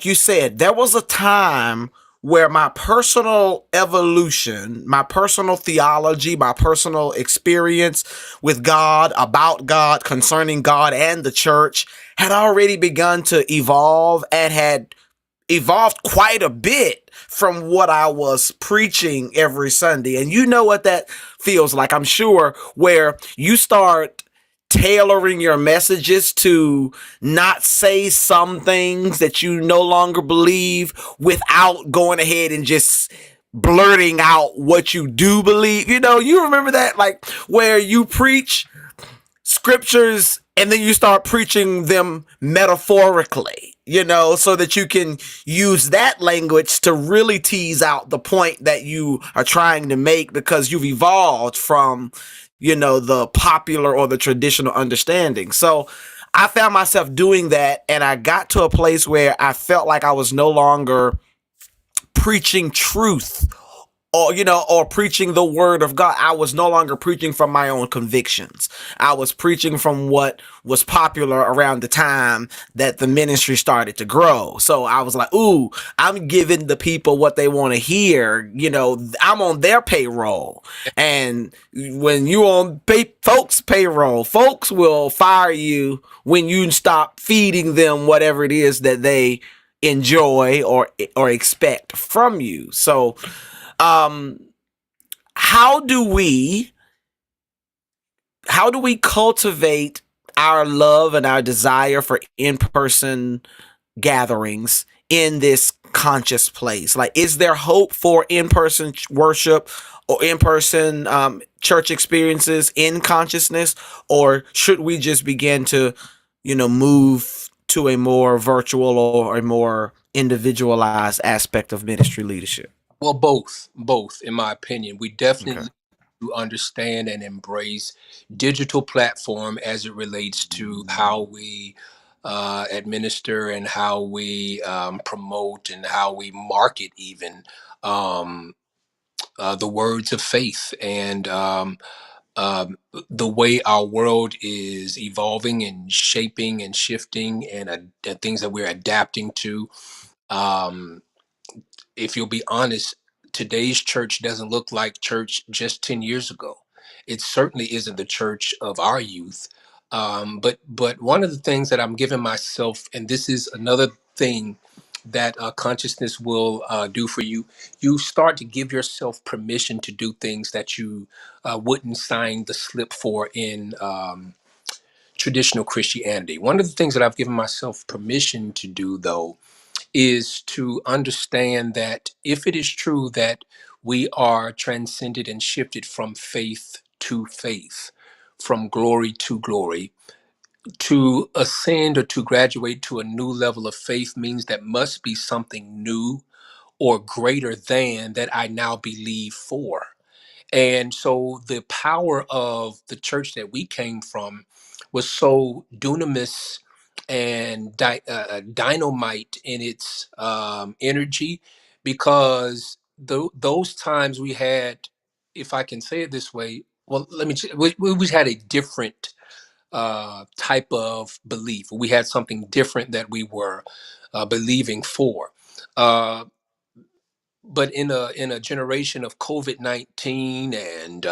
you said, there was a time where my personal evolution, my personal theology, my personal experience with God, about God, concerning God and the church had already begun to evolve and had evolved quite a bit from what I was preaching every Sunday. And you know what that feels like, I'm sure, where you start tailoring your messages to not say some things that you no longer believe without going ahead and just blurting out what you do believe. You know, you remember that, like where you preach scriptures and then you start preaching them metaphorically, you know, so that you can use that language to really tease out the point that you are trying to make, because you've evolved from, you know, the popular or the traditional understanding. So I found myself doing that, and I got to a place where I felt like I was no longer preaching truth, or, you know, or preaching the word of God. I was no longer preaching from my own convictions. I was preaching from what was popular around the time that the ministry started to grow. So I was like, ooh, I'm giving the people what they want to hear. You know, I'm on their payroll. And when you on folks' payroll, folks will fire you when you stop feeding them whatever it is that they enjoy or expect from you. So um how do we cultivate our love and our desire for in-person gatherings in this conscious place? Like, is there hope for in-person worship or in-person church experiences in consciousness, or should we just begin to, you know, move to a more virtual or a more individualized aspect of ministry leadership? Well, both, in my opinion. We Okay. definitely to understand and embrace digital platform as it relates to how we administer and how we promote and how we market even um, the words of faith and the way our world is evolving and shaping and shifting and things that we're adapting to. Um, if you'll be honest, today's church doesn't look like church just 10 years ago. It certainly isn't the church of our youth. But one of the things that I'm giving myself, and this is another thing that consciousness will do for you, you start to give yourself permission to do things that you wouldn't sign the slip for in traditional Christianity. One of the things that I've given myself permission to do, though, is to understand that if it is true that we are transcended and shifted from faith to faith, from glory to glory, to ascend or to graduate to a new level of faith means that must be something new or greater than that I now believe for. And so the power of the church that we came from was so dunamis and dynamite in its energy, because those times we had, if I can say it this way, well, we had a different type of belief. We had something different that we were believing for. Uh, but in a generation of COVID-19 and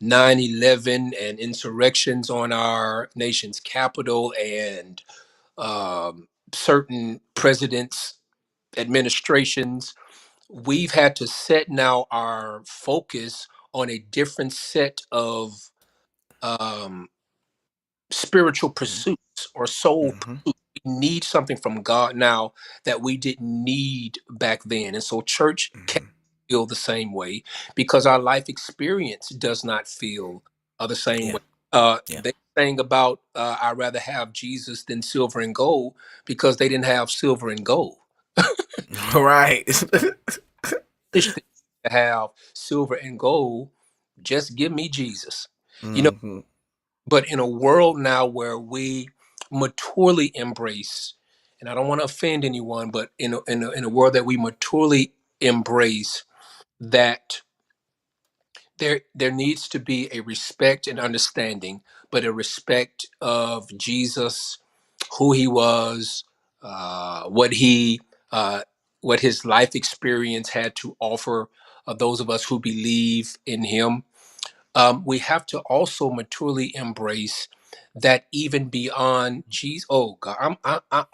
9/11 and insurrections on our nation's capital and certain presidents' administrations, we've had to set now our focus on a different set of um, spiritual pursuits or soul Mm-hmm. pursuits. We need something from God now that we didn't need back then. And so church can't Mm-hmm. feel the same way because our life experience does not feel the same Yeah. way. Yeah. They saying about I'd rather have Jesus than silver and gold because they didn't have silver and gold. Right. Wish they to have silver and gold, just give me Jesus. You know, Mm-hmm. but in a world now where we maturely embrace, and I don't want to offend anyone, but in a world that we maturely embrace that there needs to be a respect and understanding, but a respect of Jesus, who he was, what he what his life experience had to offer those of us who believe in him. We have to also maturely embrace that even beyond Jesus. Oh God, I'm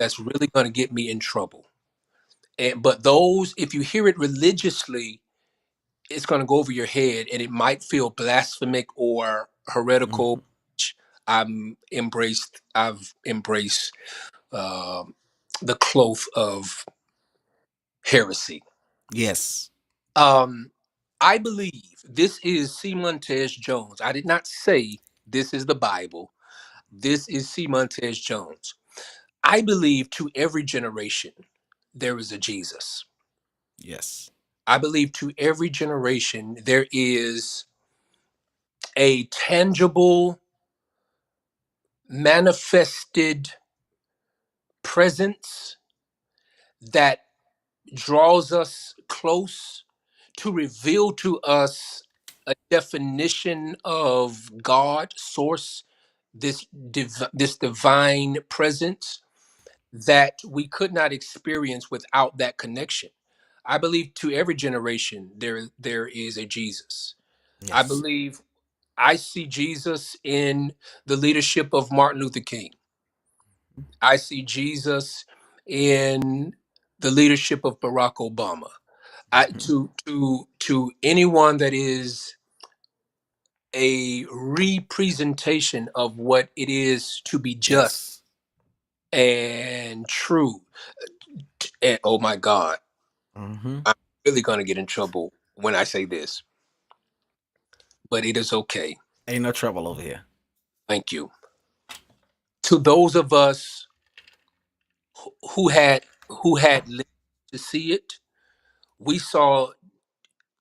that's really going to get me in trouble. But those, if you hear it religiously, it's going to go over your head, and it might feel blasphemic or heretical. Mhm. I've embraced uh, the cloth of heresy. Yes. Um, I believe this is C. Montez Jones. I did not say this is the Bible. This is C. Montez Jones. I believe to every generation there is a Jesus. Yes. I believe to every generation there is a tangible, manifested presence that draws us close to reveal to us a definition of God, source, this divine presence that we could not experience without that connection. I believe to every generation there is a Jesus. I Yes. believe I see Jesus in the leadership of Martin Luther King. I see Jesus in the leadership of Barack Obama. Mhm. To anyone that is a representation of what it is to be just Yes. and true. And oh my God, Hmm. I'm really going to get in trouble when I say this, but it is okay. Ain't no trouble over here. Thank you. To those of us who had lived to see it, we saw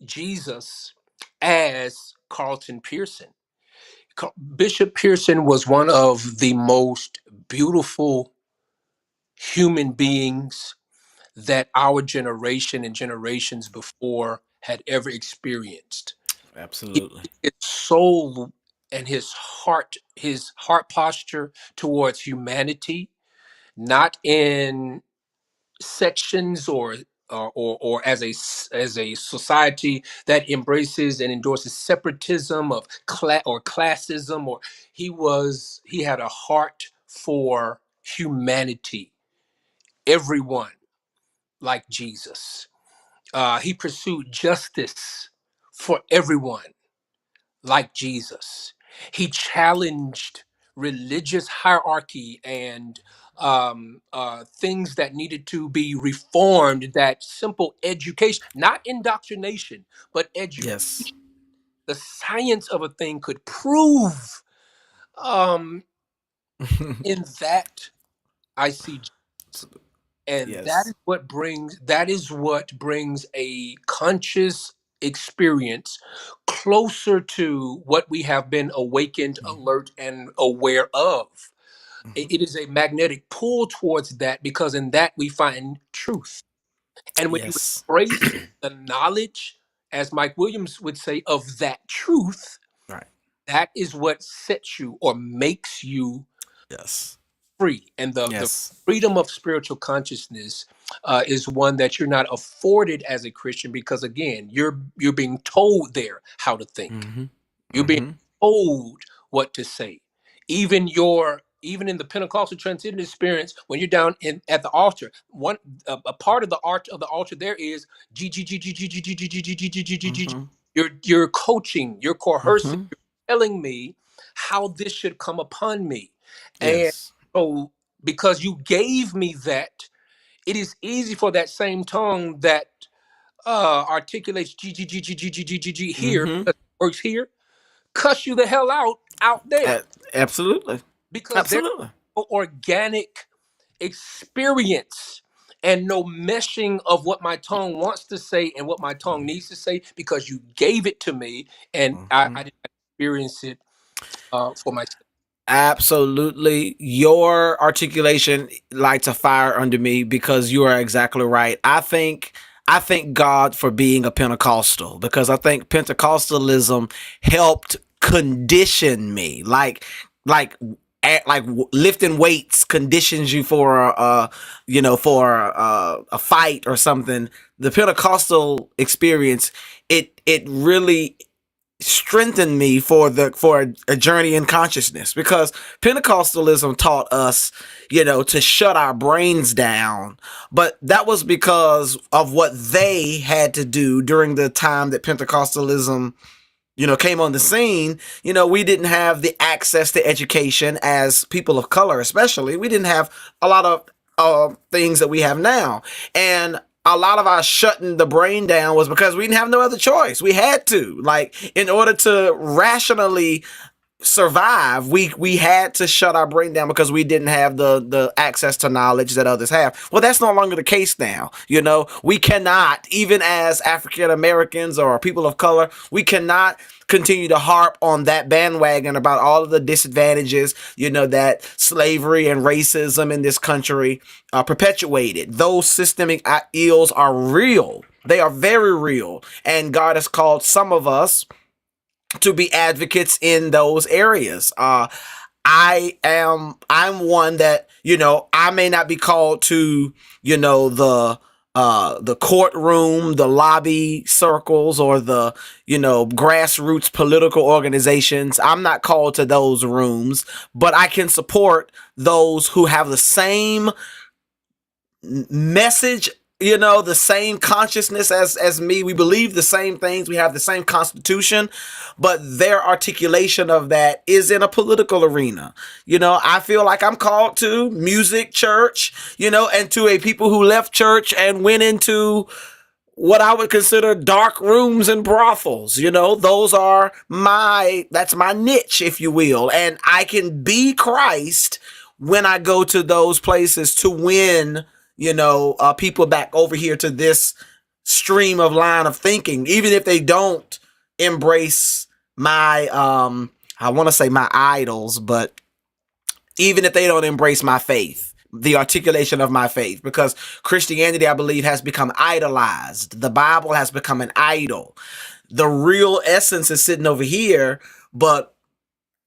Jesus as Carlton Pearson. Bishop Pearson was one of the most beautiful human beings that our generation and generations before had ever experienced. Absolutely. His soul and his heart posture towards humanity, not in sections or as a society that embraces and endorses separatism of classism, or he had a heart for humanity, everyone, like Jesus. He pursued justice for everyone, like Jesus. He challenged religious hierarchy and things that needed to be reformed. That simple education, not indoctrination, but education, Yes. the science of a thing could prove. Um, in that, I see, and Yes. that is what brings a conscious experience closer to what we have been awakened, Mhm. alert, and aware of. Mhm. It is a magnetic pull towards that, because in that we find truth. And when you Yes. embrace the knowledge, as Mike Williams would say, of that truth, Right. that is what sets you or makes you Yes. free. And the Yes. freedom of spiritual consciousness is one that you're not afforded as a Christian, because again, you're being told there how to think. Hmm. You're being Hmm. told what to say. Even in the Pentecostal transcendent experience, when you're down in at the altar, a part of the art of the altar there is G G G G G G G G G G G G G G G. Hmm. You're coaching, you're coercing, Hmm. you're telling me how this should come upon me. And Yes. so, because you gave me that, it is easy for that same tongue that articulates G G G G G G G G G here, Hmm. because it works here, cuss you the hell out there, Absolutely. because there's Absolutely. no organic experience and no meshing of what my tongue wants to say and what my tongue needs to say, because you gave it to me, and I Hmm. didn't experience it for myself. Absolutely. Your articulation lights a fire under me because you are exactly right. I thank God for being a Pentecostal, because I think Pentecostalism helped condition me. Like lifting weights conditions you for a fight or something. The Pentecostal experience, it really strengthened me for a journey in consciousness, because Pentecostalism taught us, to shut our brains down. But that was because of what they had to do during the time that Pentecostalism came on the scene. We didn't have the access to education as people of color, especially. We didn't have a lot of things that we have now. And a lot of our shutting the brain down was because we didn't have no other choice. We had to, in order to rationally survive, we had to shut our brain down because we didn't have the access to knowledge that others have. Well, that's no longer the case now. We cannot, even as African Americans or people of color, we cannot continue to harp on that bandwagon about all of the disadvantages, that slavery and racism in this country perpetuated. Those systemic ills are real. They are very real. And God has called some of us to be advocates in those areas. I'm one that, I may not be called to, the courtroom, the lobby circles, or the, grassroots political organizations. I'm not called to those rooms, but I can support those who have the same message, the same consciousness as me. We believe the same things. We have the same constitution, but their articulation of that is in a political arena. I feel like I'm called to music, church, and to a people who left church and went into what I would consider dark rooms and brothels. That's my niche, if you will. And I can be Christ when I go to those places to win people back over here to this stream of line of thinking, even if they don't embrace my, I want to say my idols, but even if they don't embrace my faith, the articulation of my faith, because Christianity, I believe, has become idolized. The Bible has become an idol. The real essence is sitting over here, but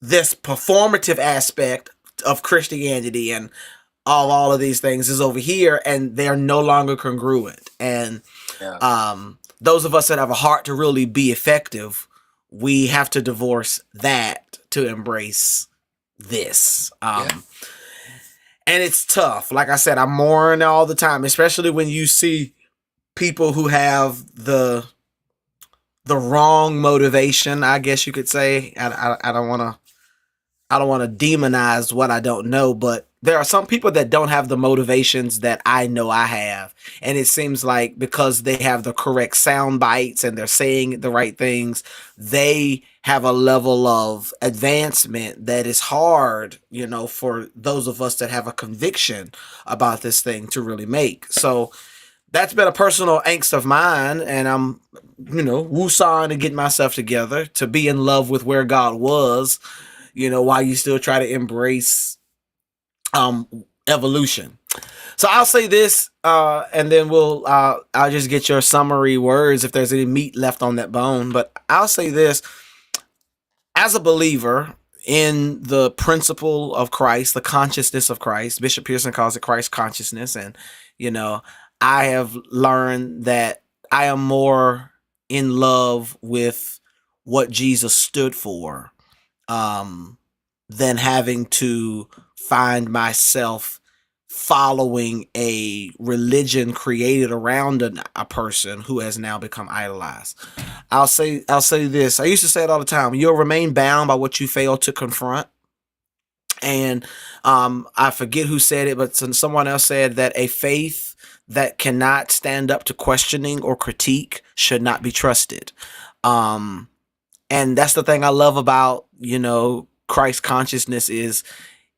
this performative aspect of Christianity and all of these things is over here, and they're no longer congruent. And those of us that have a heart to really be effective, we have to divorce that to embrace this. And it's tough. Like I said, I mourn all the time, especially when you see people who have the wrong motivation, I guess you could say. I don't want to demonize what I don't know, but there are some people that don't have the motivations that I know I have. And it seems like because they have the correct sound bites and they're saying the right things, they have a level of advancement that is hard, for those of us that have a conviction about this thing to really make. So that's been a personal angst of mine. And I'm, woosahing to get myself together to be in love with where God was, while you still try to embrace evolution. So I'll say this, and then I'll just get your summary words if there's any meat left on that bone. But I'll say this: as a believer in the principle of Christ, the consciousness of Christ, Bishop Pearson calls it Christ consciousness, and I have learned that I am more in love with what Jesus stood for, than having to find myself following a religion created around a person who has now become idolized. I'll say this. I used to say it all the time. You'll remain bound by what you fail to confront. And I forget who said it, but someone else said that a faith that cannot stand up to questioning or critique should not be trusted. And that's the thing I love about, Christ consciousness is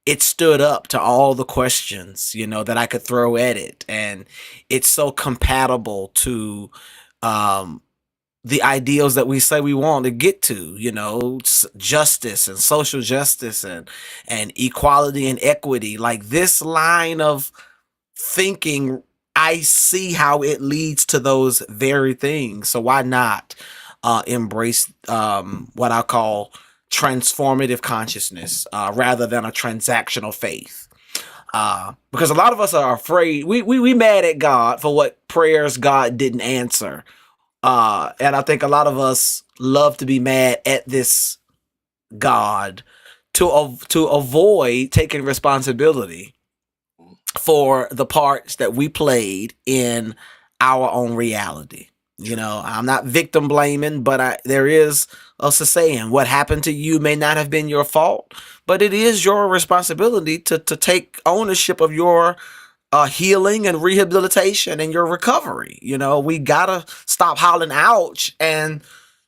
it stood up to all the questions, that I could throw at it. And it's so compatible to the ideals that we say we want to get to, justice and social justice and equality and equity. Like this line of thinking, I see how it leads to those very things. So why not embrace what I call transformative consciousness rather than a transactional faith? Because a lot of us are afraid. We mad at God for what prayers God didn't answer. And I think a lot of us love to be mad at this God to avoid taking responsibility for the parts that we played in our own reality. You know, I'm not victim blaming, but there is us a saying, what happened to you may not have been your fault, but it is your responsibility to take ownership of your healing and rehabilitation and your recovery. You know, we gotta stop hollering ouch and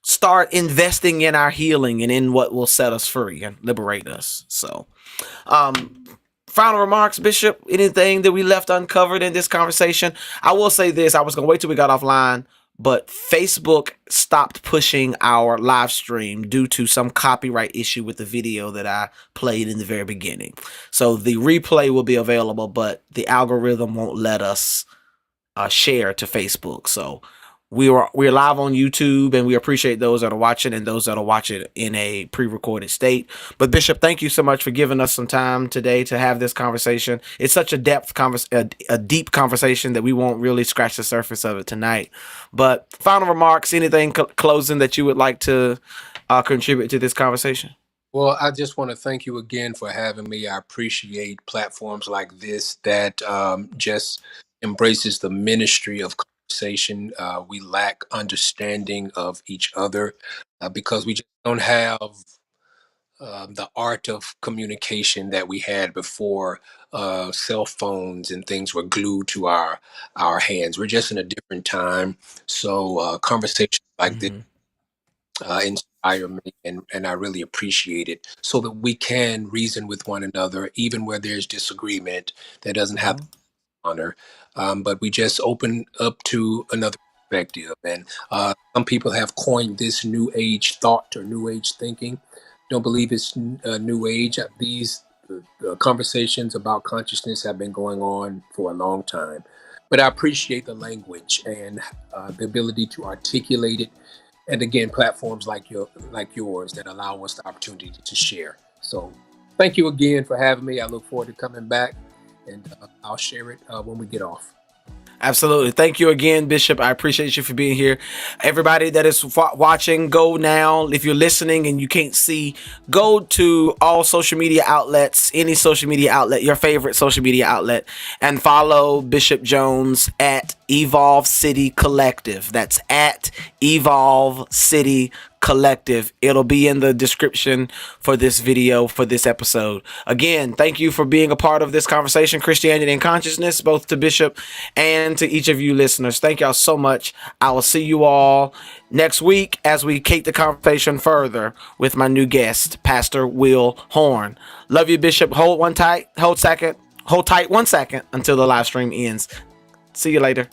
start investing in our healing and in what will set us free and liberate us. So, final remarks, Bishop, anything that we left uncovered in this conversation? I will say this, I was going to wait till we got offline, but Facebook stopped pushing our live stream due to some copyright issue with the video that I played in the very beginning. So the replay will be available, but the algorithm won't let us share to Facebook. So we're live on YouTube, and we appreciate those that are watching and those that are watching in a pre-recorded state. But Bishop, thank you so much for giving us some time today to have this conversation. It's such a deep conversation that we won't really scratch the surface of it tonight. But final remarks, anything closing that you would like to contribute to this conversation? Well, I just want to thank you again for having me. I appreciate platforms like this that just embraces the ministry of conversation. We lack understanding of each other because we just don't have the art of communication that we had before cell phones and things were glued to our hands. We're just in a different time. So conversations like this inspire me, and I really appreciate it, so that we can reason with one another, even where there's disagreement that doesn't have honor. But we just open up to another perspective. And some people have coined this new age thought or new age thinking. Don't believe it's new age. These conversations about consciousness have been going on for a long time. But I appreciate the language and the ability to articulate it, and again, platforms like yours that allow us the opportunity to share. So thank you again for having me. I look forward to coming back, and I'll share it when we get off. Absolutely. Thank you again, Bishop. I appreciate you for being here. Everybody that is watching, go now. If you're listening and you can't see, go to all social media outlets, any social media outlet, your favorite social media outlet, and follow Bishop Jones at Evolve City Collective. That's at Evolve City Collective. It'll be in the description for this video, for this episode. Again, thank you for being a part of this conversation, Christianity and Consciousness, both to Bishop and to each of you listeners. Thank y'all so much. I will see you all next week as we take the conversation further with my new guest, Pastor Will Horn. Love you, Bishop. Hold tight 1 second until the live stream ends. See you later.